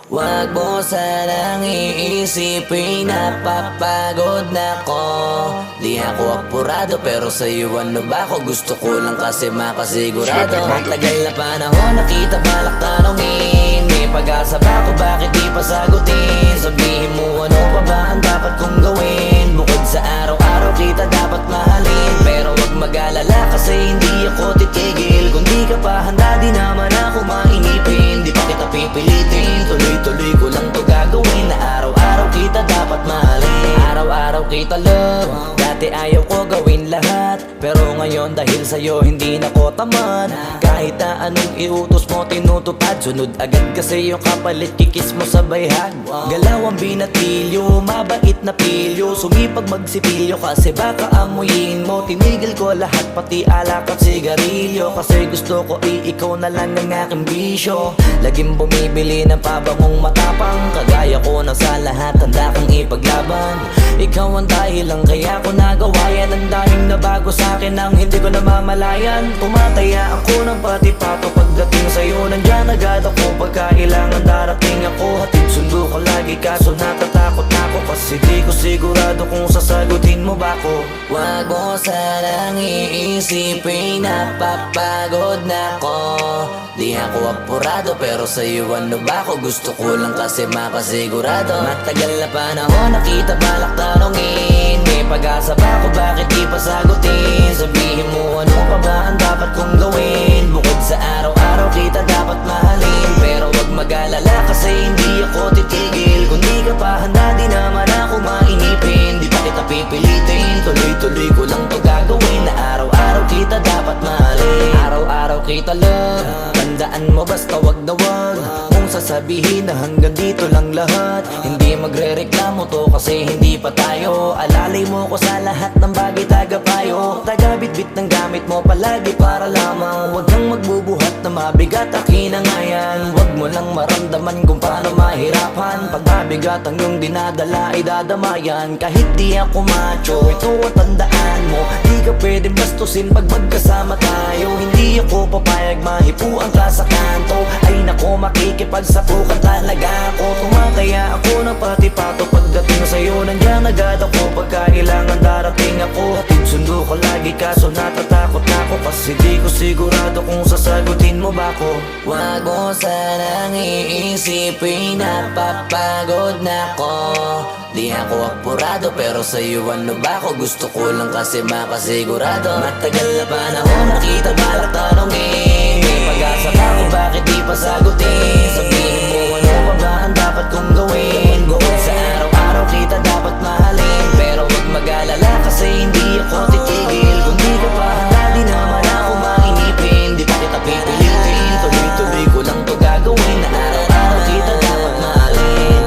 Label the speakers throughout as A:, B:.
A: Wag mo sanang iisipin napapagod na ko. Di ako apurado pero sa'yo ano ba ako? Gusto ko lang kasi makasigurado. Tagal na panahon nakita balak tanongin. May pag-asa ba ako bakit di pa sagutin? Sabihin mo ano pa ba ang dapat kong gawin? Bukod sa araw-araw kita dapat mahalin. Pero wag mag-alala kasi hindi ako titigil. Kung di ka pa handa di naman ako mainipin. Di pa kita pipilitin, tuloy-tuloy ko lang to gagawin. Na araw-araw kita dapat mahalin. Araw-araw kita love. Dati ayaw ko gawin lahat, pero ngayon dahil sa'yo hindi na ko tamad. Kahit na anong iutos mo tinutupad, sunod agad kasi yung kapalit kikis mo sa bayhag. Galaw ang binatilyo, mabait na pilyo. Sumipag magsipilyo kasi baka amuyin mo. Tinigil ko lahat pati alak at sigarilyo, kasi gusto ko ikaw na lang ang aking bisyo. Laging bumibili ng pabangong matapang, kagaya ko na sa lahat handa kang ipaglaban. Ikaw ang dahilan kaya ko nagawa yan. Ang daming nabago sa'kin ang hindi ko namamalayan. Tumataya ako ng pati-pato pagdating sa'yo. Nandyan agad ako pagkailangan darating ako. Hatid sundo ko lagi kaso natatakot ako, kasi di ko sigurado kung sasagutin mo ba ko. Wag mo sanang iisipin napapagod na ko. Di ako apurado pero sa'yo ano ba ako? Gusto ko lang kasi makasigurado. Matagal na panahon nakita balak tanongin. May pag-asa ba ako bakit di pa sagutin? Sabihin mo ano pa ba ang dapat kong gawin? Bukod sa araw-araw kita dapat mahalin. Pero wag mag-alala kasi hindi ako titigil. Kung di ka pa handa di naman ako mainipin. Di pa kita pipilitin, tuloy-tuloy ko lang to gagawin. Na araw-araw kita dapat mahalin. Araw-araw kita love. Tandaan mo basta wag na wag kung sasabihin na hanggang dito lang lahat. Hindi magre-reklamo to kasi hindi pa tayo. Alalay mo ko sa lahat ng bagay tagapayo. Tagabitbit ng gamit mo palagi para lamang. Wag kang magbubuhat na mabigat akin na nga yan. Wag mo lang maramdaman kung paano mahirapan. Pag mabigat ang iyong dinadala ay dadamayan. Kahit di ako macho, ito ang tandaan mo. Di ka pwede bastusin pag magkasama tayo. Hindi ako papayag mahipuan ka sa kanto. Ay nako makikipagsapukan talaga ako. Tumataya ako ng pati-pato pagdating sa'yo. Nandyan agad ako pagkailangan darating ako. Hatid sundo ko lagi kaso natatakot na ako, kasi di ko sigurado kung sasagutin mo ba ko. Wag mo sanang iisipin napapagod na ko. Di ako apurado pero sa'yo ano ba ako? Gusto ko lang kasi makasigurado. Matagal na panahon nakita balak tanongin. May pag-asa ba ako bakit di pa sagutin? Sabihin mo ano pa ba ang dapat kong gawin? Bukod sa araw-araw kita dapat mahalin. Pero wag mag-alala kasi hindi ako titigil. Kung di ka pa handa di naman ako mainipin. Di pa kita pipilitin, tuloy-tuloy ko lang to gagawin. Na araw-araw kita dapat mahalin.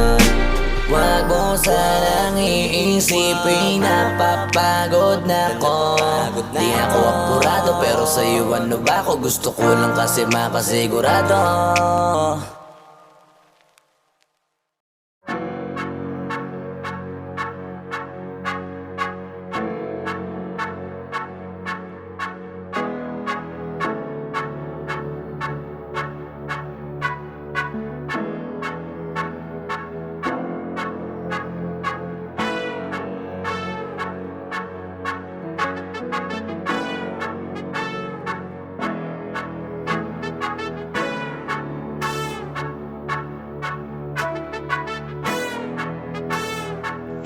A: Wag mo sanang iisipin napapagod na ko. Di ako apurado pero sa'yo ano ba ako? Gusto ko lang kasi makasigurado.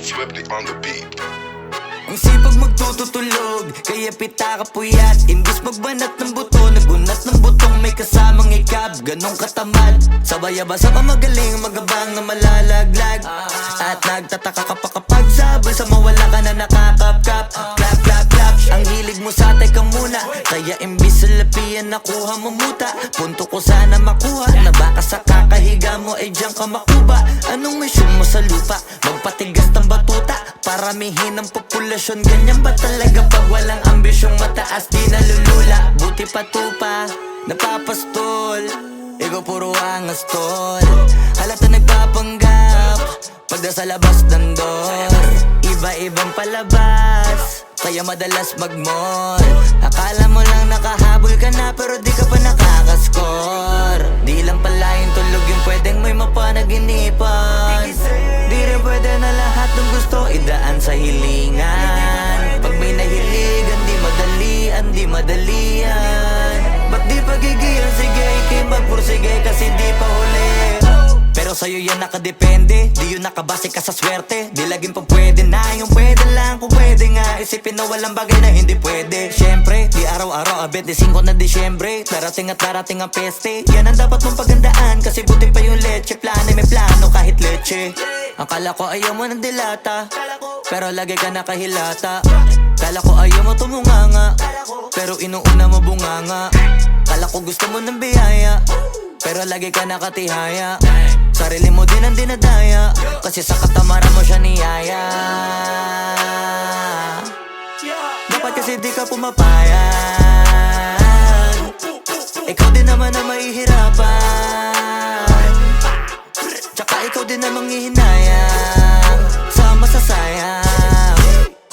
B: Swiftly on the beat.
C: Ang sipag magtututulog, kaya pita ka puyat. Imbis magbanat ng buto, nagunat ng butong may kasamang ikab. Ganong katamad, sabay-abasa ka magaling, magabang na malalaglag. At nagtataka ka pa kapag sabay sa mawala ka na nakakapkap. Clap, clap, clap, ang hilig mo sa teka muna. Kaya imbis sa lapian nakuha mo muta. Punto ko sana makuha, na baka sa kakahiga mo ay diyan ka makuba. Anong mission mo sa lupa? Magpatigas ng batuta, paramihin ang populasyon. Ganyan ba talaga pag walang ambisyong mataas di nalulula? Buti pa tupa, napapastol. Ikaw puro angas tol. Halata nagpapanggap pag nasa labas ng door. Iba-ibang palabas, kaya madalas mag-mall. Akala mo lang nakahabol ka na pero di ka pa nakakascore. Di lang pala yung tulog yung pwedeng may mapanaginip. idaan sa hilingan. Pag may nahiligan, di madalian. Ba't di pagigilan, sige, ikay magpursige kasi di pa huli. Pero sa'yo yan nakadepende, di yun nakabase ka sa swerte. Di laging pag pwede na, yung pwede lang kung pwede nga. Isipin na walang bagay na hindi pwede. Siyempre, di araw-araw, 25 na Disyembre. Darating at darating ang peste. Yan ang dapat mong pagandaan, kasi buti pa yung leche. Plano may plano kahit leche. Akala ko ayaw mo ng dilata, pero lagi ka nakahilata. Kala ko ayaw mo tumunganga, pero inuuna mo bunganga. Kala ko gusto mo ng biyaya, pero lagi ka nakatihaya. Sarili mo din ang dinadaya, kasi sa katamaran mo siya niyaya. Dapat kasi di ka pumapayan, ikaw din naman ang mahihirapan. Tsaka ikaw din ang manghihinayang sa masasayang.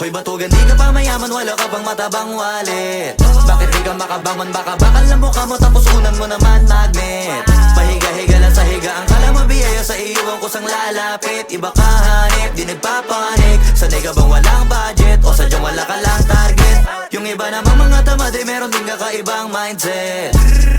C: Hoy batugan, di ka pa mayaman, wala ka pang matabang wallet. Bakit di ka makabangon, baka bakal na mukha mo tapos unan mo naman magnet. Pahiga-higa lang sa higaan, kala mo biyaya sa iyo ang kusang lalapit. Iba ka hanip, di nagpapanik. Sanay ka bang walang budget o sadyang wala ka lang target? Yung iba namang mga tamad ay meron din kakaibang mindset.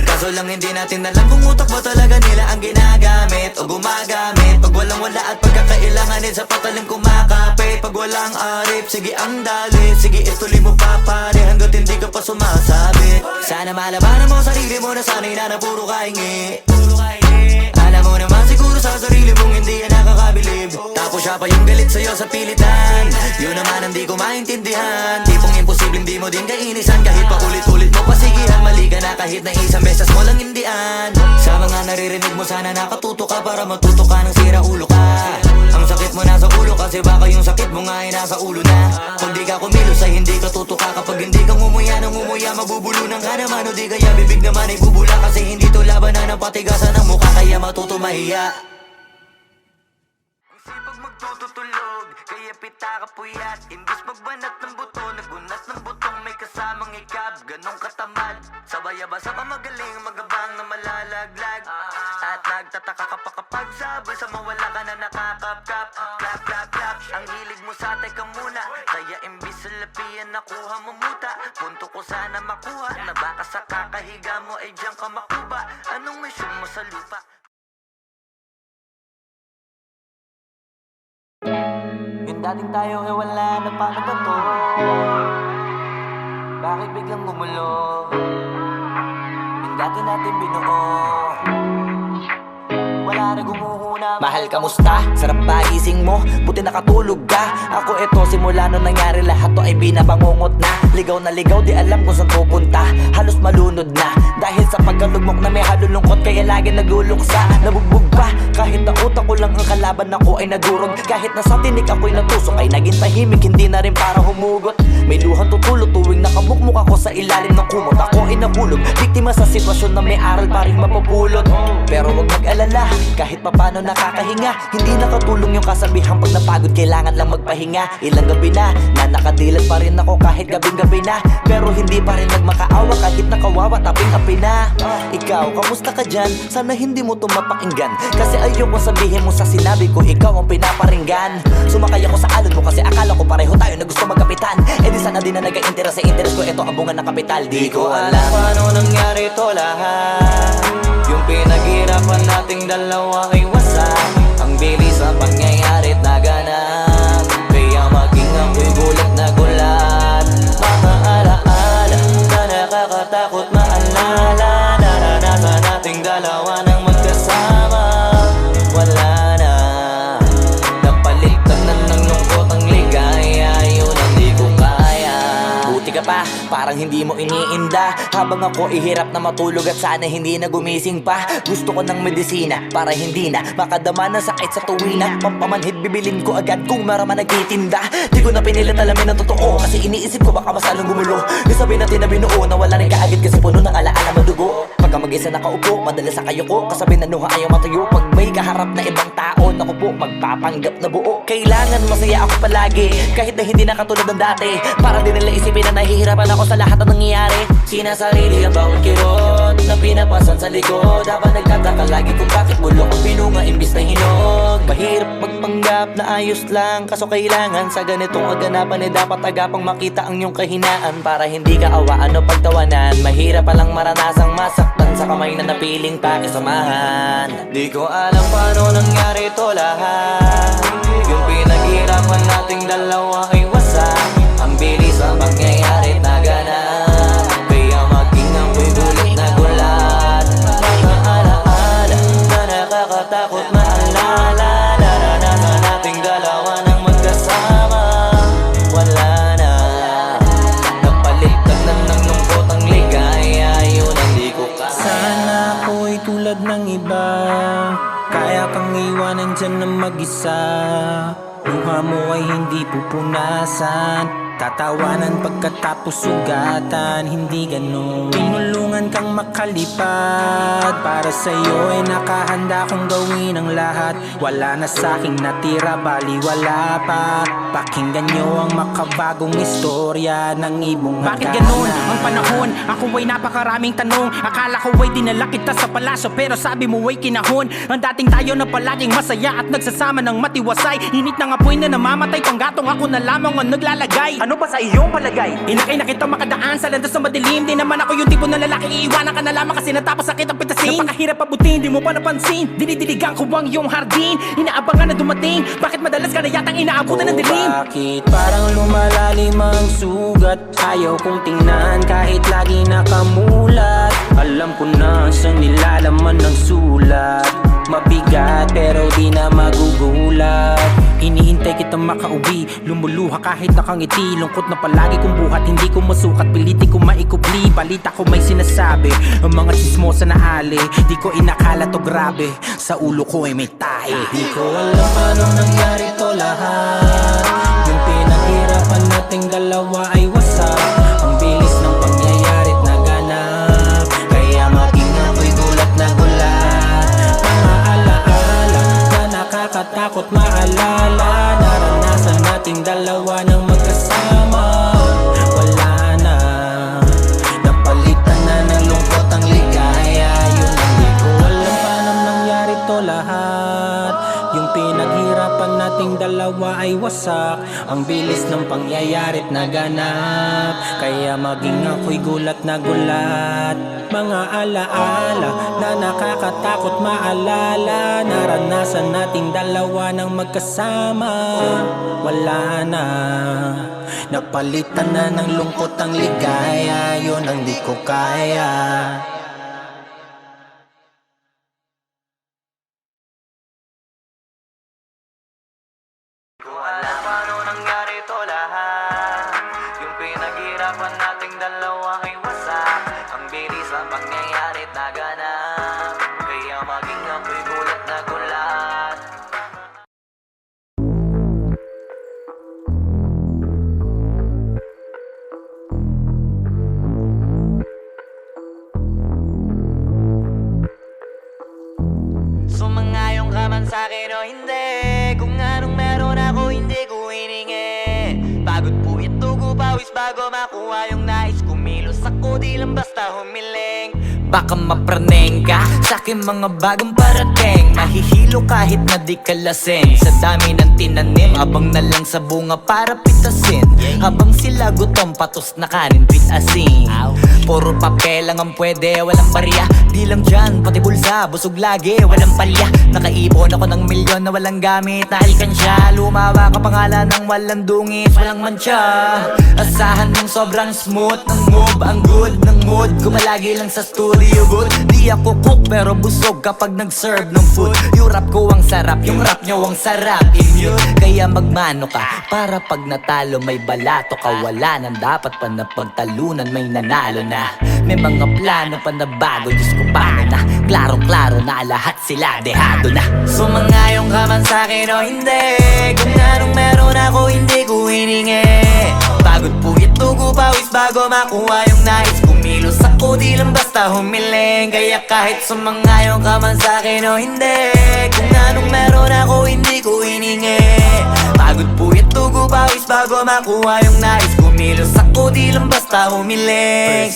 C: Kaso lang hindi natin alam kung utak ba talaga nila ang ginagamit o gumagamit. Pag walang wala at pagkakailanganin sa patalim kumakapit. Pag walang arip, sige ang dali, sige ituloy mo pa pare hanggat hindi ka pa sumasabit. Sana malabanan mo sarili mo na sanay na puro kahingi. Alam mo naman siguro sa sarili mong hindi yan nakakabilib. Tapos siya pa yung galit sa'yo sa pilitan. Yun naman ang di ko maintindihan. Tipong imposibleng di mo din kainisan. Kahit pa ulit-ulit mo pasigihan, mali ka na kahit na isang beses mo lang hindian. Sa mga naririnig mo sana nakatuto ka para matuto ka ng sira ulo ka. Ang sakit mo nasa ulo kasi baka yung sakit mo nga ay nasa ulo na. Kung di ka kumilos ay hindi ka tutuka. Kapag hindi ka ngumuya ng ngumuya, mabubulunan ka naman. O di kaya bibig naman ay bubula, kasi hindi to labanan ng patigasan ng mukha, kaya matuto mahiya. Ang sipag magtututulog, kaya pita ka puyat. Imbis magbanat ng buto, nagunat ng butong may kasamang ikab. Ganong katamad, sabay-abasa ka magaling, magabang na malalaglag. At nagtataka ka pa kapag sabay sa mawala ka na nakakapkap. Clap, clap, clap, ang hilig mo sa teka muna. Kaya imbis sa lapian nakuha mo muta. Punto ko sana makuha, na baka sa kakahiga mo ay diyan ka makuba. Anong mission mo sa lupa? Yung dating tayo ay wala na, paano ba to? Bakit biglang gumulo? Yung dati natin binuo, wala na gumuhuna. Mahal, kamusta? Sarap ba gising mo? Buti nakatulog ka. Ako eto, simula nung nangyari lahat to ay binabangungot na. Ligaw na ligaw, di alam kung saan pupunta. Halos malunod na dahil sa pagkalugmok na may halulungkot, kaya lagi nagluluksa. Nabugbog pa, kahit na utak ko lang ang kalaban, ako ay nagurog. Kahit na sa tinik ako'y natusok, ay naging tahimik, hindi na rin para humugot. May luhang tutulo tuwing nakabukmuk ako sa ilalim ng kumot. Ako ay nahulog, biktima sa sitwasyon na may aral pa rin mapupulot. Pero wag mag-alala, kahit papano nakakahinga. Hindi nakatulong yung kasabihang pag napagod kailangan lang magpahinga. Ilang gabi na nakadilat pa rin ako kahit gabing-gabi na. Pero hindi pa rin nagmakaawa kahit nakawawa taping-api na. Ikaw, kamusta ka dyan? Sana hindi mo to mapakinggan, kasi ayoko sabihin mo sa sinabi ko ikaw ang pinaparinggan. Sumakay ako sa alon mo kasi akala ko pareho tayo na gusto magkapitan. Eh di sana din na nag-interes sa interes ko, eto ang bunga ng kapital. Di ko alam paano nangyari to lahat. Yung pinaghirapan nating dalawa ay wasak. Ang bilis sa pangyayari't naganap, kaya maging ako'y gulat na gulat. Mga alaala na nakakatakot maalala. Naranasan nating dalawa ng magkasama. Wala na, napalitan na ng lungkot ang ligaya. Yun ang di ko kaya. Buti ka pa, parang hindi mo iniinda. Habang ako ihirap na matulog at sana hindi na gumising pa. Gusto ko ng medisina para hindi na makadama ng sakit sa tuwina. Pampamanhid bibilin ko agad kung maraman nagtitinda. Di ko na pinilit alamin ang totoo, kasi iniisip ko baka masalong gumulo. Isabi natin na binuo na wala rin kaagad kasi puno ng alaala madugo. Pagka mag-isa nakaupo, madalas sa kayo ko, kasabi na nuha ayaw matuyo. Pag may kaharap na ibang tao, naku po, magpapanggap na buo. Kailangan masaya ako palagi, kahit na hindi na katulad ng dati. Para din nila isipin na nahihirapan ako sa lahat ng nangyayari. Sinasarili ang bawat kirot na pinapasan sa likod. Habang nagtataka lagi kung bakit bulok ang pinunga imbis na hinog. Mahirap magpanggap
B: tanggap na ayos lang. Kaso kailangan sa ganitong kaganapan dapat agapang makita ang iyong kahinaan, para hindi ka awaan o pagtawanan. Mahirap palang maranasang masaktan sa kamay na napiling pakisamahan. Di ko alam paano nangyari to lahat. Yung pinaghirapan nating dalawa ay wasak. Ang bilis ang pangyayari na ganap, kaya maging amoy gulit na gulat. Mga alaala na nakakatakot maalala. Naranasan nating dalawa ng magkasama. Wala na, napalitan na ng lungkot ang ligaya. Yun ang di ko kaya.
D: Sana ako'y tulad ng iba, kaya kang iwanan dyan ng mag-isa. Luha mo ay hindi pupunasan, tatawanan pagkatapos sugatan. Hindi ganon, tinulungan kang makalipad. Para sa'yo ay nakahanda kong gawin ang lahat. Wala na sa'king natira, bali wala pa. Pakinggan nyo ang makabagong istorya ng ibong
E: Bakit ganun ang panahon? Ako ay napakaraming tanong. Akala ko ay dinala kita sa palasyo, pero sabi mo ay kinahon. Ang dating tayo na palaging masaya at nagsasama ng matiwasay. Init ng apoy na namamatay, panggatong ako na lamang ang naglalagay. Ano ba sa iyong palagay? Inakay na kita makadaan sa landas na madilim. Di naman ako yung tipo na lalaki, iiwanan ka na lamang kasi natapos sakit ang pitasin. Napakahirap abutin, di mo pa napansin. Dinidiligan ko ang iyong hardin, inaabangan na dumating. Bakit madalas ka na yatang inaabutan ng dilim?
D: Bakit parang lumalalim ang sugat? Ayaw kong tingnan kahit lagi nakamulat. Alam ko na sa nilalaman ng sulat. Mabigat pero di na magugulat. Hinihintay kitang makauwi, lumuluha kahit nakangiti. Lungkot na palagi kong buhat, hindi ko masukat. Piliti ko maikubli, balita ko may sinasabi. Ang mga chismosa na ali, di ko inakala to grabe. Sa ulo ko ay may tahi. Di ko alam paano nangyari to lahat. Yung pinaghirapan nating dalawa ay wasak. Ang bilis ng pangyayari't naganap, kaya maging ako'y gulat na gulat. Mga alaala na nakakatakot maalala. Naranasan nating dalawa ng magkasama. Wala na, napalitan na ng lungkot ang ligaya. Yun ang di ko alam paano nangyari to lahat. Yung pinaghirapan nating dalawa ay wasak. Ang bilis ng pangyayari't naganap, kaya maging ako'y gulat na gulat. Mga alaala na nakakatakot maalala. Naranasan nating dalawa ng magkasama. Wala na, napalitan na ng lungkot ang ligaya. Yun ang di ko kaya.
B: Kung alam paano nangyari to lahat. Yung pinaghirapan nating dalawa ay wasak. Ang bilis ang pangyayari't naganap, kaya maging ako'y gulat na gulat. Sumangayong ka man sa'kin o hindi, kung anong meron ako hindi ko hiningi. Pagod po ito ko pawis bago makuha yung nais. Kumilos ako di lang basta humiling. Baka mapraneng ka sa'kin mga bagong parating. Mahihilo kahit na di ka lasing. Sa dami ng tinanim, abang na lang sa bunga para pitasin. Habang sila gutom, patos na kanin, pitasin. Puro papel lang ang pwede, walang barya. Di lang dyan, pati bulsa, busog lagi, walang palya. Nakaipon ako ng milyon na walang gamit na alkansya. Lumawa ka pangalan ng walang dungis, walang mancha. Asahan mong sobrang smooth ng move, ang good ng mood. Gumalagi lang sa studio booth. Di ako cook pero busog kapag nag-serve ng food. Yung rap ko ang sarap, yung rap nyo ang sarap. Immune, kaya magmano ka para pag natalo may balato ka. Wala nang dapat pa na pagtalunan, may nanalo na. May mga plano pa na bago, Diyos ko paano na. Klaro-klaro na lahat sila dehado na. Sumangayong ka man sa'kin o hindi, kung anong meron ako hindi ko hiningi. Pagod po ito ko pawis bago makuha yung nais. Kumilos ako di lang basta humiling. Kaya kahit sumangayong ka man sa'kin o hindi, kung anong meron ako hindi ko hiningi. Pagod po ito ko pawis bago makuha yung nais. Kumilos ako di lang basta humiling.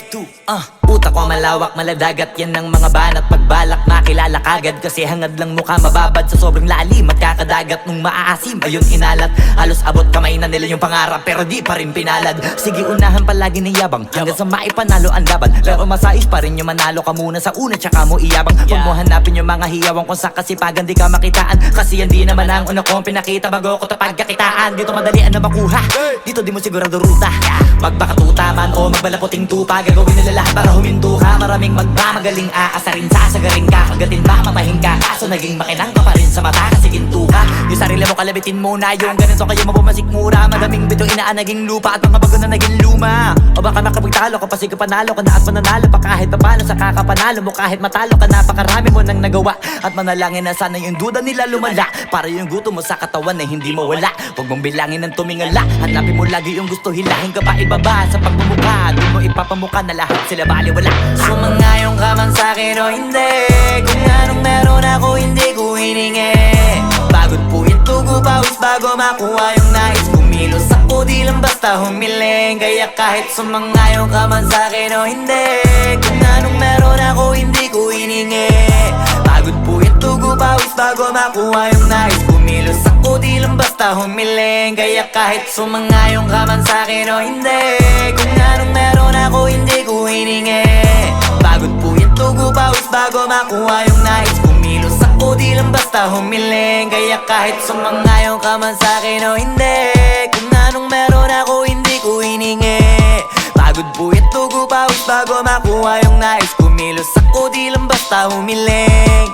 B: Utak
C: kapwa malawak, maladagat. Yan ang mga banat pagbalak, makilala kagad. Kasi hangad lang mukha mababad sa sobrang lalim at kakadagat. Nung maaasim, ayun inalat. Halos abot kamay na nila yung pangarap, pero di pa rin pinalad. Sige unahan palagi ng yabang, hanggang sa maipanalo ang laban. Pero masais pa rin yung manalo ka muna sa una, tsaka mo iyabang. Huwag mo hanapin yung mga hiyawang kung sa kasipagan di ka makitaan. Kasi yan di naman ang una kong pinakita bago ko tapagkakitaan. Dito madalian na makuha, dito di mo sigurado ruta. Magbakatuta man o magbalaputing tupa, gagawin nila lahat para huminto ka. Maraming magmamagaling aasarin, sasagaring ka, kagatin ba matahin ka. Kaso naging makinang ka pa rin sa mata kasi ginto ka. Yung sarili mo kalabitin muna, yung ganito kayo mapumasikmura. Madaming bito inaan naging lupa at mga bago na naging luma. O baka makapagtalo ka pa sige panalo ka na at mananalo pa kahit papano sa kakapanalo mo. Kahit matalo ka napakarami mo nang nagawa. At manalangin na sana yung duda nila lumala, para yung gutom mo sa katawan na hindi mo wala. Huwag mong bilangin ng tumingala, hanapin mo lagi yung gusto, hilahin ka pa ibaba. Sa pagmumukha, doon mo ipapamukha na lahat sila baliwala.
B: Sumangayon ka man sa'kin o hindi, kung anong meron ako hindi ko hiningi. Pagod po itugo pawis bago makuha yung nais. Kumilos ako di lang basta humiling. Kaya kahit sumangayon ka man sa'kin o hindi, kung anong meron ako hindi ko hiningi. Pagod po itugo pawis bago makuha yung nais. Kumilos ako di lang basta humiling. Kaya kahit sumangayon ka man sa'kin o hindi, kung anong meron ako hindi ko hiningi. Pagod po itugo pawis bago makuha yung nais. Kumilos ako di lang basta humiling. Kaya kahit sumangayon ka man sa'kin o hindi, kung anong meron ako hindi ko hiningi. Pagod po itugo pawis bago makuha yung nais. Kumilos ako di lang basta humiling.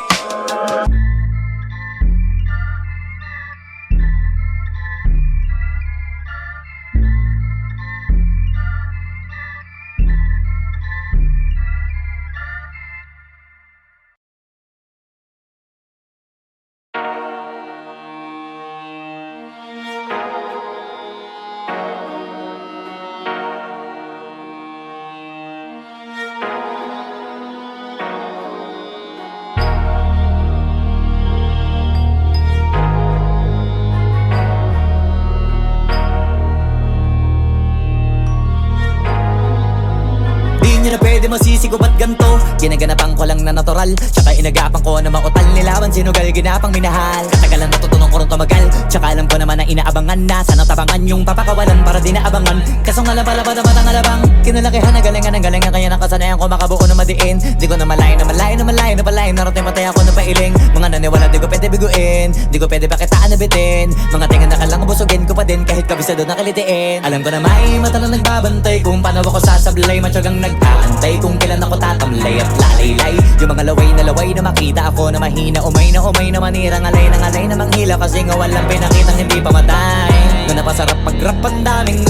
C: Na pwede masisigo ba't ganto? Ginaganapan ko lang na natural, tsaka inagapan ko na mautal. Nilawan sinugal, ginapang minahal. Katagalan natutunan ko rin tumagal, tsaka alam ko naman na inaabangan na. Sana tabangan yung papakawalan para di naabangan. Kaso nga lang pala ba naman ang alabang kinalakihan na galingan ng galingan. Kaya nakasanayan ko makabuo na madiin. Di ko na malayo na malayo na malayo na palayo. Narating matay ako na pailing. Mga naniwala di ko pwede biguin, di ko pwede pakitaan na bitin. Mga tingan na kalang busugin ko pa din kahit kabisado na kalitiin. Alam ko na may mata na nagbabantay kung paano ako sasablay. Matyagang nag-aantay kung kailan ako tatamlay at lalaylay. Yung mga laway na makita ako na mahina. Umay na manirang alay na manghila. Kasi nga walang pinakitang hindi pamatay. Na napasarap pag-rap ang daming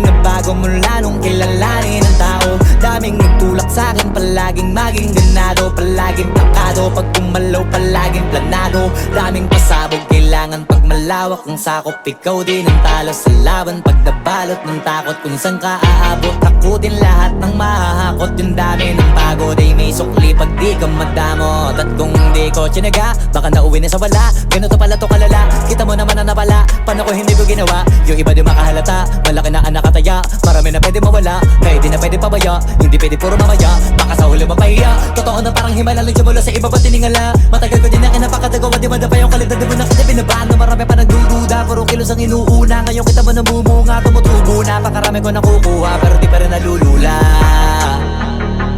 C: nagbago mula nung kilalanin ng tao. Daming nagtulak sa'kin, palaging maging ganado. Palaging plakado, pag kumalaw palaging planado. Daming pasabog, kailangan pag malawak ang sakop. Ikaw din ang talo sa laban pag nabalot ng takot. Kung saan ka aabot, ako din lahat ng mahahakot. Yung dami ng pagod ay may sukli pag di ka madamot. At kung di ko tsinaga, baka nauwi na sa wala. Ganito pala to kalala, kita mo naman na napala. Paano ko hindi ko ginawa, yung iba di makahalata. Malaki na ang nakataya, marami na pwede mawala. Kaya di na pwede pabaya, hindi pwede puro mamaya. Baka sa huli mapahiya, totoo na parang himala lang siya mula sa iba ba tiningala. Matagal ko din na kinapakatagawa, di madapa yung kalidad. Di mo na kita binabaan na marami pa nagdududa. Puro kilos ang inuuna, ngayon kita mo namumunga. Tumutubo na, pakarami ko nakukuha, pero di pa rin nalulula.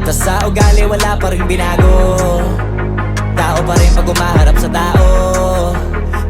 C: Tas sa ugali wala pa rin binago. Tao pa rin pag umaharap sa tao.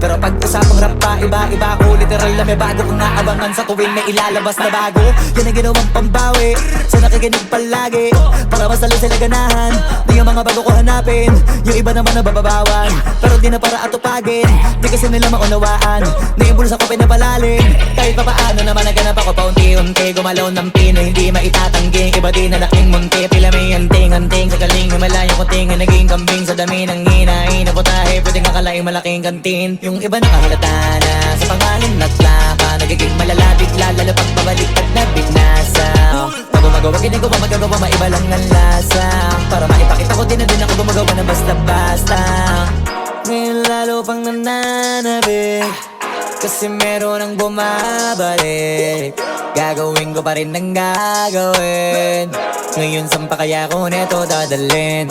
C: Pero pag usapang rap pa, iba-iba ko. Literal na may bago kong naabangan sa tuwing may ilalabas na bago. Yan ang ginawang pambawi sa nakikinig palagi, para mas lalo sila ganahan. Di yung mga bago ko hanapin, yung iba naman nabababawan. Pero di na para atupagin, di kasi nila maunawaan. Na yung bulsa ko pinapalalim, kahit pa paano naman naganap ako paunti-unti. Gumalaw ng pino, hindi maitatanggi. Iba din na laking munti, pila may anting-anting. Sa galing himalayo ko tingin, naging kambing. Sa dami ng hinahin na putahe, pwedeng akalaing malaking kantin. Yung iba nakahalata na sa pangalan at laka. Nagiging malala bigla, lalo pag babalik at nabinasa. Pag gumagawa, ginagawa, magagawa, maiba lang ang lasa. Para maipakita ko din na din ako gumagawa ng basta-basta. Ngayon lalo pang nananabik, Kasi meron ang bumabalik. Gagawin ko pa rin ang gagawin. Ngayon saan pa kaya ko neto dadalhin?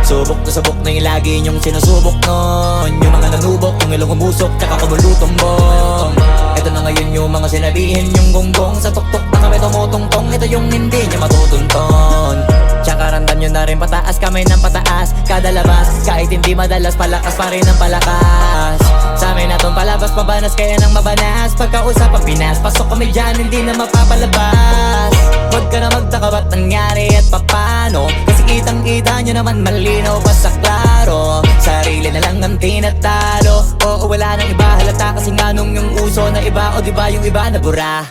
C: Subok na subok na yung lagi niyong sinusubok nun. Yung mga nanubok, yung ilong umusok, tsaka kumulutumbong. Ito na ngayon yung mga sinabihin yung gonggong. Sa tuktok na kami tumutungtong, ito yung hindi niya matutunton. Tsaka ramdam nyo na rin pataas, kamay ng pataas. Kada labas, kahit hindi madalas, palakas pa rin ang palakas. Sa amin na tong palabas, mabanas kaya nang mabanas. Pagkausap ang Pinas, pasok kami dyan, hindi na mapapalabas. Huwag ka na magtaka ba't nangyari at papano. Kasi kitang kita nyo naman malinaw pa sa klaro. Sarili na lang ang tinatalo. Oo, wala nang iba halata kasi nga nung yung uso na iba. O diba yung iba na bura.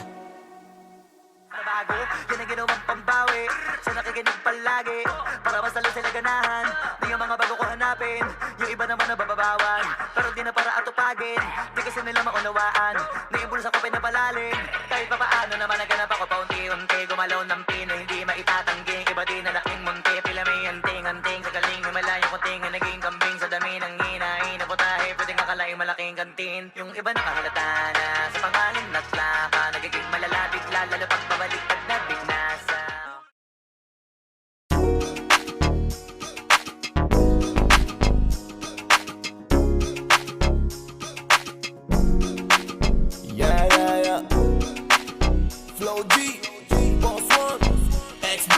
B: Bago, yan ang ginawang pambawi. Sa nakikinig palagi, para mas lalo sila ganahan. Di yung mga bago ko hanapin, yung iba naman na bababawan. Pero di na para atupagin, di kasi nila maunawaan. Naibulsa ko pinapalalim, kahit pa paano naman naganap ako paunti-unti. Gumalaw ng pino, hindi maitatangging. Iba din na laking munti, pila may anting-anting. Sa galing may malayo kunting, naging kambing. Sa dami ng hinahin na putahe, pwedeng akalaing malaking kantin. Yung iba nakahalata na sa pangalan at plaka. Nagiging malala bigla, lalo pag babalik pag nabignasa.
F: Yeah, yeah, yeah. Flow G, Boss One, XB.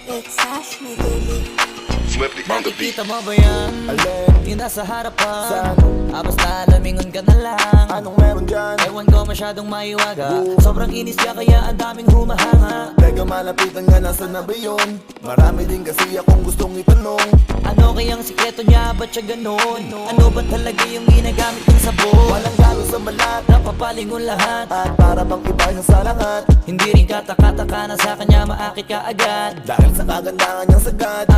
G: It's Ashley, baby.
C: Nakikita mo ba yan?
F: Alin?
C: Yung nasa harapan.
F: Saan?
C: Basta lamingon ka na lang.
F: Anong meron dyan?
C: Ewan ko masyadong maiwaga. Sobrang inis ka kaya ang daming humahanga.
F: Teka malapitan nga, nasa na ba yun? Marami din kasi akong gustong itanong.
C: Ano kayang sikreto niya? Ba't siya ganon? Ano ba talaga yung ginagamit ng sabon?
F: Walang galo sa balat
C: Napapalingon lahat.
F: at para bang iba siya sa lahat.
C: Hindi rin kataka-taka na sa kanya maakit ka agad.
F: Dahil sa kagandahan niyang sagad,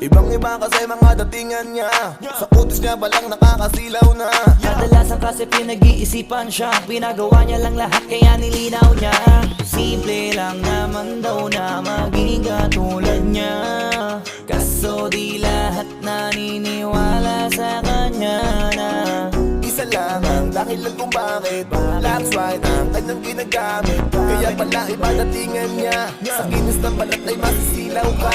F: ibang iba kasi mga datingan niya. Sa kutis niya balang nakakasilaw na.
C: Kadalasan kasi pinag-iisipan siya. Pinagawa niya lang lahat kaya nilinaw niya. Simple lang naman daw na maging katulad niya. Kaso di lahat naniniwala sa kanya na
F: Isa lang ang dahilan kung bakit That's right ang kanyang ginagamit. Kaya pala iba datingan niya. Sa kinis ng balat ay masisilaw ka.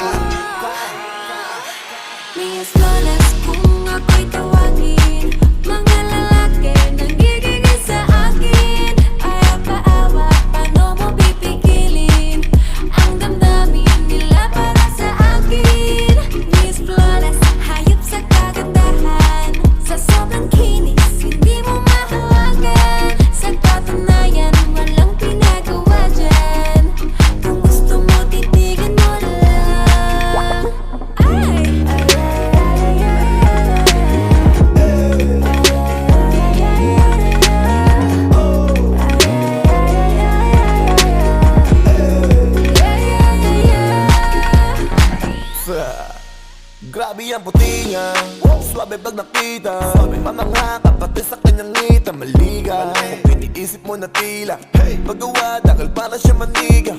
G: Miss Flawless kung ako'y tawagin. Mga lalaki nangigigil sa akin. Ayaw paawa, paano mo pipigilin ang damdamin nila para sa akin? Miss Flawless, hayop sa kagandahan. Sa sobrang kinis, hindi mo mahawagan. Sa katunayan, walang pinagawa dyan. Kung gusto mo, titigan mo lang. Ay!
F: Grabe ang puti niya, swabe pag nakita. Mamangha ka pati sa kanyang ngita, maliga. Kung iniisip mo na tila, paggawa dahil para siya maniga.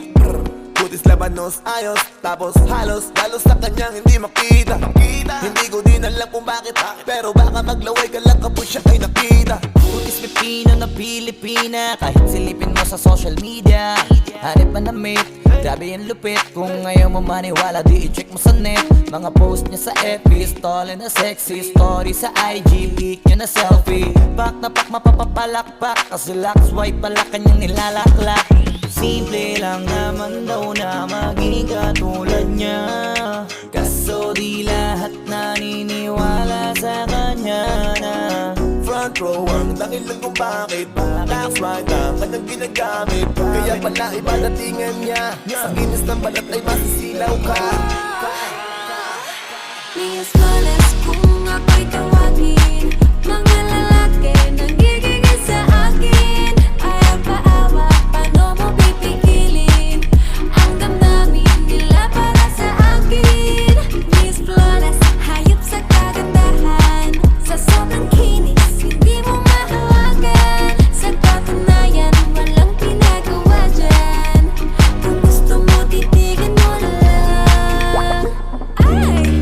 F: Kutis labanos ayos, tapos halos galos sa kanyang hindi makita. Hindi ko din alam kung bakit, pero baka maglaway ka lang kapag siya ay nakita.
C: Kutis Pipino na Pilipina. Kahit silipin mo sa social media, hanip man na mate, grabe yung lupit. Kung ayaw mo maniwala, di i-check mo sa net. Mga post niya sa FB, stall na sexy story sa IG, pic niya na selfie. Pak na pak mapapapalakpak, kasi lax white pala kanyang nilalaklak. Simple lang naman daw na maging katulad niya. Kaso di lahat naniniwala sa kanya na
F: Front row ang dahilan kung bakit That's right ang kanyang ginagamit. Kaya pala iba datingan niya. Sa kinis ng balat ay masisilaw ka.
G: Miss Flawless kung ako'y tawagin. Mga lalaki nangigigil sa akin. Ayaw paawa, paano mo pipigilin ang damdamin nila para sa akin? Miss Flawless, hayop sa kagandahan. Sa sobrang kinis, hindi mo mahawagan. Sa katunayan, walang pinagawa dyan. Kung gusto mo, titigan mo na lang. Ay!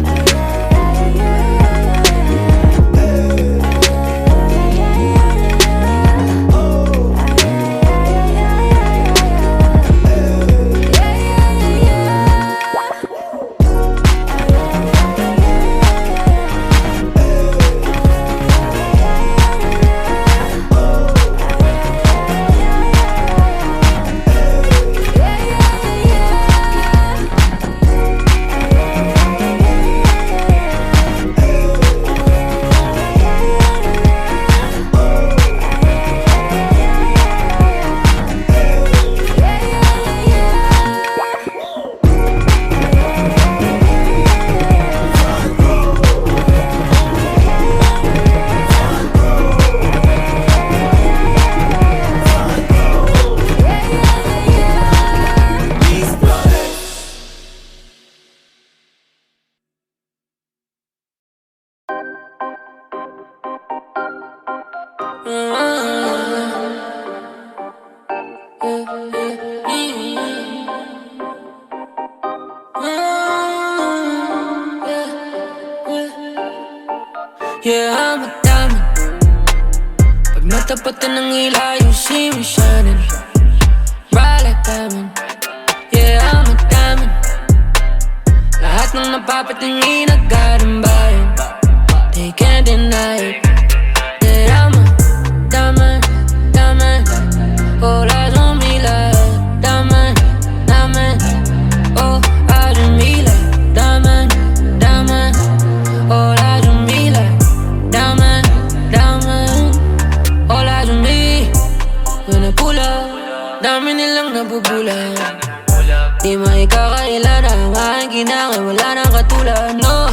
H: Yeah, I'm a diamond. Pag natapatan ng ila, you see me shining bright like diamond. Yeah, I'm a diamond. Lahat ng napapatingin nagkarambayan, they can't deny it. Yeah, I'm a diamond, diamond. All eyes on me like diamond, diamond. Oh, eyes on me like diamond, diamond. All eyes on me like diamond, diamond. All eyes on me when I pull up. Dami nilang nabubulan, di maikakailan ang aking ginangay, wala nang katulad. No,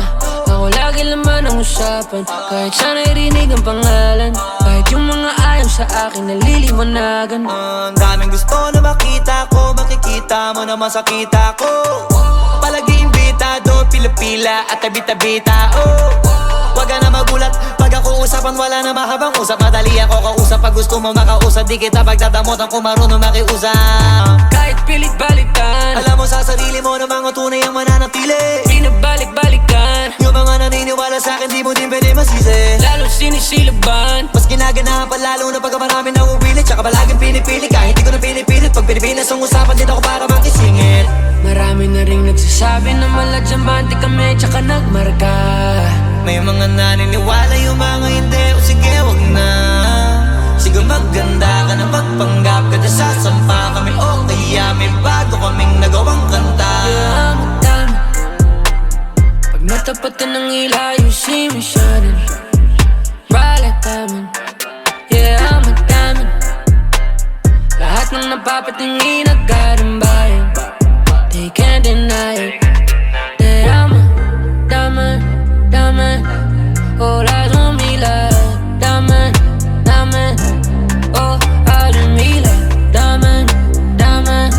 H: ako lagi laman ang usapan, kahit sana'y rinig ang pangalan, kahit yung mga ayaw sa akin naliliwanagan.
C: Ang daming gusto na makita ko, makikita mo naman sa kita ko. Palagi imbitado, pila-pila at tabita-bita, oh. Wag ka na magulat, pag ako usapan wala na mahabang usap. Madali ako kausap, pag gusto mo makausap, di kita pagdadamotan kung marunong makiusap.
H: Kahit pilit balikan,
C: alam mo sa sarili mo na mga tunay ang mananatili.
H: di na balik-balikan,
C: Yung mga naniniwala sa akin, di mo din pwede masisi.
H: lalo sinisilaban.
C: Mas ginaganahan pa lalo na pagka marami nang uwilit, tsaka palaging pinipili kahit di ko na pinipilit. Pag Pilipinas ang usapan, din ako para makisingit.
H: Marami na ring nagsasabi na maladyambante kami tsaka nagmarka.
C: May mga naniniwala, yung mga hindi, o sige wag na. Sige maganda ka na magpanggap ka, dyan sasampa kami o kaya may bago kaming nagawang kanta.
H: Yeah, I'm a diamond. Pag natapatan ng ila, you see me shining bright like diamond. Yeah, I'm a diamond. Lahat ng napapatingin nagkarambayan, they can't deny it. That I'm a diamond, diamond. All eyes on me like diamond, diamond. Oh, eyes on me like diamond, diamond.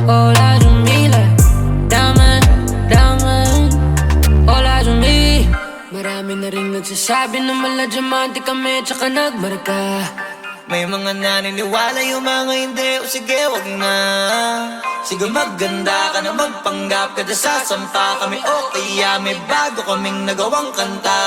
H: All eyes on me like diamond, diamond. All eyes on me. Marami na ring nagsasabi na maladyamante kami tsaka nagmarka.
C: May mga naniniwala, yung mga hindi, o sige wag na. Sige maganda ka na magpanggap ka, dyan sasampa kami o kaya may bago kaming nagawang kanta.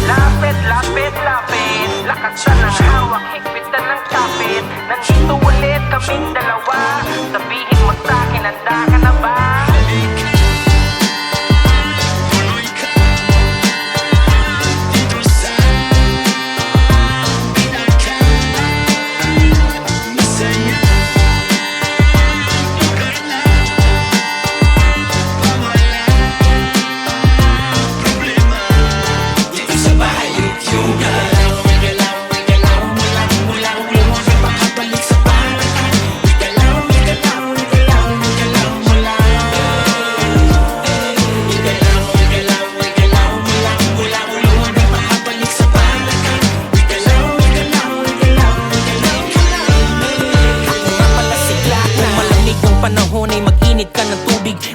D: Lapit, lapit, lapit. Lakasan ng hawak, higpitan ng kapit. Nandito ulit kaming dalawa. Sabihin mo sa'kin, handa ka na ba?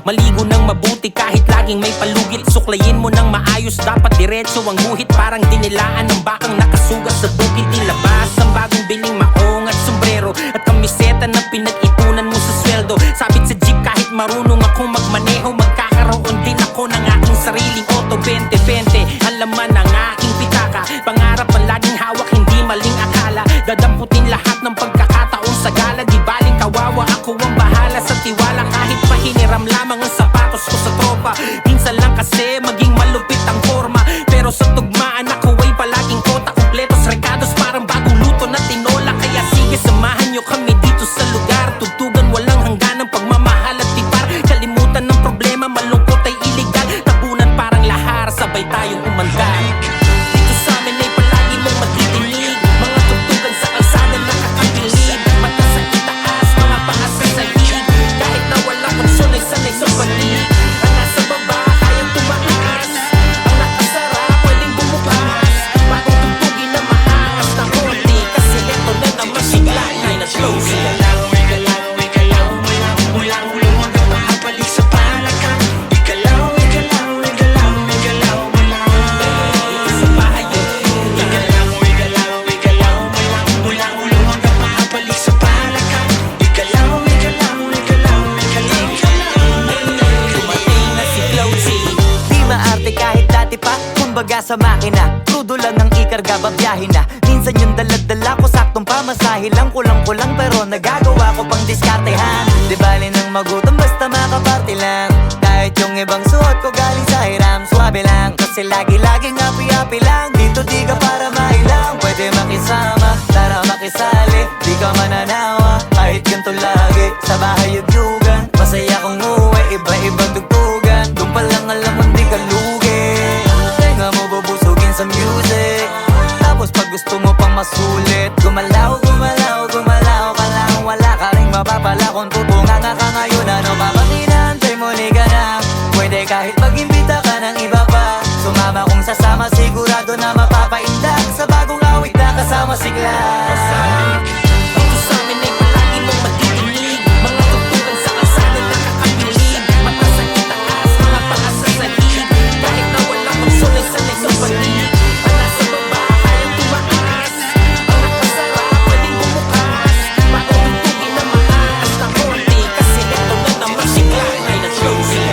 E: Maligo ng mabuti kahit laging may palugit. Suklayin mo ng maayos, dapat diretso ang guhit. Parang dinilaan ng bakang nakasugat sa bukid. Ilabas ang bagong biling maong at sombrero at kamiseta na pinag-ipunan mo sa sweldo. Sabit sa jeep kahit marunong ako magmaneho, magkakaroon din ako ng aking sariling auto 2020. Ang laman ng aking pitaka, pangarap ang laging hawak, hindi maling akala. Dadamputin lahat ng pagkakataon sa gala. Di baling kawawa, ako ang bahala sa tiwala. Kahit mahiniram lamang ang sapatos ko sa tropa. Minsan lang kasi maging malupit ang forma, pero sa tugmaan ako ay palaging kota. Kompletos recados parang bagong luto na tinola. Kaya sige samahan nyo kami dito sa lugar. Tugtugan walang hangganang pagmamahal at tipar. Kalimutan ng problema, malungkot ay iligal. Tabunan parang lahar, sabay tayong umandar. Dito sa amin ay palagi mong magdidinig mga tugtugan sa kalsada nakakabilib. Mata sa itaas, mga paa sa sahig. Kahit na walang konsol ay sanay sa panig. Ang nasa baba, kayang tumakas.
C: kumbaga sa makina. Crudo lang ang ikarga, babiyahin na. Minsan yung daladala ko, saktong pamasahe lang. Kulang-kulang pero nagagawa ko pang diskartehan. Di bali nang magutom basta makaparte lang. Kahit yung ibang suot ko galing sa hiram, swabe lang. Kasi lagi-laging happy-happy lang. Dito di ka para mailang. Pwede makisama, tara makisali. Di ka mananawa, kahit ganito lagi. Sa bahay yugyugan, masaya kong uwi. Iba-ibang tugtugan, doon pa lang alam mo di ka lugi. Tenga mo bubusugin sa music. Tapos pag gusto mo pang masulit, gumalaw, gumalaw, gumalaw ka lang. Wala ka rin mapapala kung tubunga nga ka ngayon. Ano pa ba tinantay mo, liga na? Pwede kahit mag-imbita ka ng iba pa. Sumama kung sasama, sigurado na mapapaindak. Sa bagong awit na kasama sigla.
D: Dito sa amin ay palagi mong matidinig. Mga tugtugan sa kalsada nakakapilig. Mata sa itaas, mga paa sa sahig. Kahit na walang magsulay sanay sa pag-ibig. Wala sa baba, kayang tumaas. Ang nakasara, pwedeng bumukas. Matutugin na maangas na konti. Kasi ito na naman sigla ay nag-closing.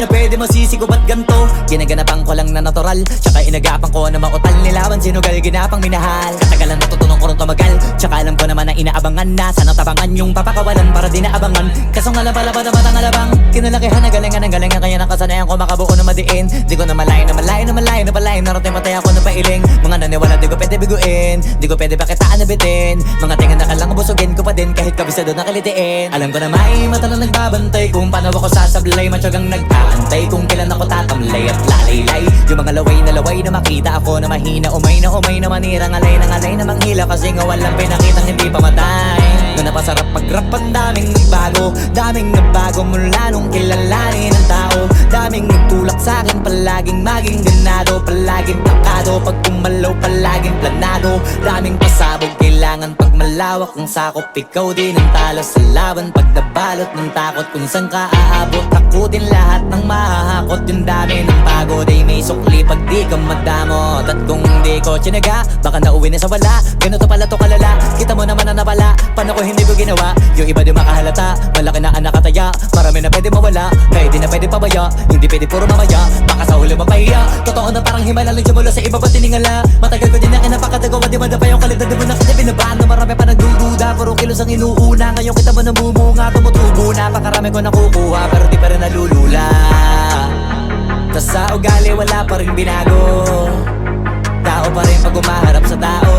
C: Pwede masisigo ba't ganto? Ginaganapan ko lang na natural. Tsaka inagapan ko na mautal nilawan. Sinugal ginapang minahal. Katagalan natutunan ko rin tumagal. Tsaka alam ko naman na inaabangan na. Sana tabangan yung papakawalan para di naabangan. Kaso nga lang pala ba na batang alabang. Kinalakihan na galingan ng galingan. Kaya nakasanayan ko makabuo na madiin. Di ko na malayo na malayo na malayo na palayo. Narating matay ako na pailing. Mga naniwala di ko pwede biguin. Di ko pwede pakitaan na bitin. Mga tingan na kalang busugin ko pa din. Kahit kabisado na kalitiin. Alam ko na may mata na nagbabantay. Kung paano ako sasablay. Matyagang nag-aantay kung kailan ako tatamlay at lalaylay. Yung mga laway na makita ako na mahina. Umay na manira. Ngalay na manghila. Kasi nga walang pinakitang hindi pamatay. Na napasarap pag-rap ang daming nagbago. Daming nagbago mula nung kilalanin ang tao. Daming nagtulak sa'kin. Palaging maging ganado. Palaging takado. Pag kumalaw palaging planado. Daming pasabog kailangan pag malawak ang sakop. Ikaw din ang talo sa laban. Pag nabalot ng takot kung saan ka aabot. Takutin lahat ng mahahakot. Yung dami ng pagod ay may sukli pag di ka madamot. At kung di ko tsinaga, baka nauwi na sa wala. Ganito pala to kalala. Kita mo naman na napala. Paano ko hindi ko ginawa? Yung iba di makahalata. Malaki na anak kataya. Marami na pwede mawala. Kaya di na pwede pabaya. Hindi pwede puro mamaya. Baka sa huli mapahiya. Totoo na parang himala lang mula sa iba pa tiningala. Matagal ko din na kinapakatagawa. Di madapa yung kalidad. Di mo na kasi binabaan na marami pa nagdududa. Puro kilos ang inuuna. Ngayon kita mo namumunga. Tumutubo na. Pakarami ko nakukuha. Pero di pa rin nalulula. Tas sa ugali wala pa rin binago. Tao pa rin pag umaharap sa tao.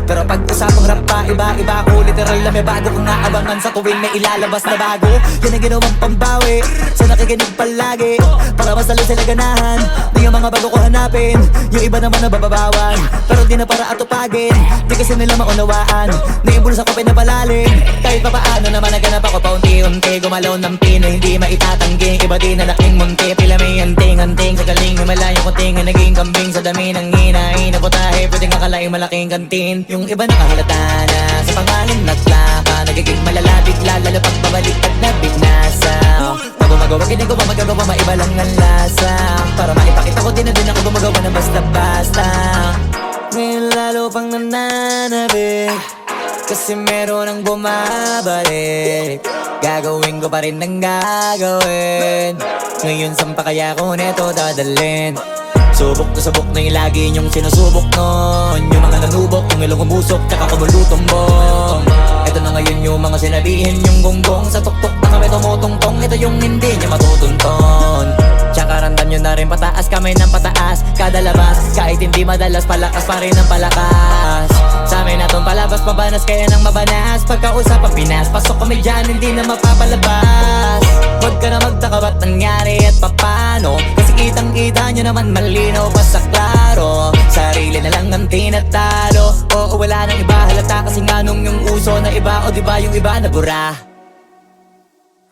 C: Pero pag usapang rap pa, iba-iba ko. Literal na may bago kong naabangan sa tuwing may ilalabas na bago. Yan ang ginawang pambawi sa nakikinig palagi. Para mas lalo sila ganahan na yung mga bago ko hanapin. Yung iba naman nabababawan, pero di na para atupagin. Di kasi nila maunawaan na yung bulsa ko pinapalalim. Kahit pa paano naman naganap ako paunti-unti. Gumalaw ng pino, hindi maitatanggi. Iba din na laking munti, pila may anting-anting. Sa galing may malayong kunting na naging kambing. Sa dami ng hinahin na putahe, pwedeng akalaing malaking kantin. Yung iba nakahalata na sa pangalan naglaka. Nagiging malala bigla, lalo pag pabaliktad na bignasa. Bago Gumagawa, ginagawa, magagawa, maiba lang ang lasa. Para maipakita ko din na din ako gumagawa ng basta-basta. Ngayon lalo pang nananabik, kasi meron ang bumabalik. Gagawin ko pa rin ang gagawin. Ngayon saan pa kaya ko neto dadalhin? Subok na yung lagi niyong sinusubok nun. Yung mga nanubok, yung ilong umusok, tsaka kumulutumbong. Ito na ngayon yung mga sinabihin yung gonggong. Sa tuktok na kami tumutungtong, ito yung hindi niya matutunton. Tsaka randam nyo na rin pataas, kamay ng pataas. Kada labas, kahit hindi madalas, palakas pa rin ang palakas. Sa amin na tong palabas, pabanas kaya nang mabanas. Pagkausap ang Pinas, pasok kami dyan, hindi na mapapalabas. Huwag ka na magtaka ba't nangyari at papano, kasi kitang-kita nyo naman malinaw pa sa klaro. Sarili na lang ang tinatalo. Oo, wala nang iba, halata kasi nga nung yung uso na iba. O diba yung iba na bura?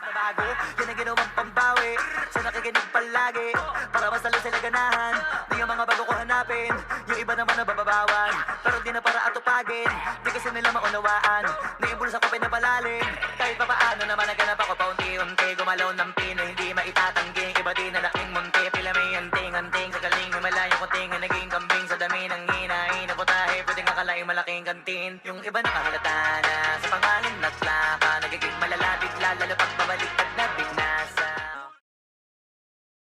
B: Bago, yan ang ginawang pambawi sa nakikinig palagi, para mas lalo sila ganahan. Di yung mga bago ko hanapin, yung iba naman na bababawan, pero di na para atupagin, di kasi nila maunawaan. Naimbulsa ko pinapalalim, kahit pa paano naman naganap ako paunti-unti. Gumalaw ng pino, hindi maitatanggi, iba di na laking munti. Pila may anting-anting, sa galing may malayong kunting, naging kambing sa dami ng hinahin na putahe. Pwedeng akalaing malaking kantin, yung iba nakahalata na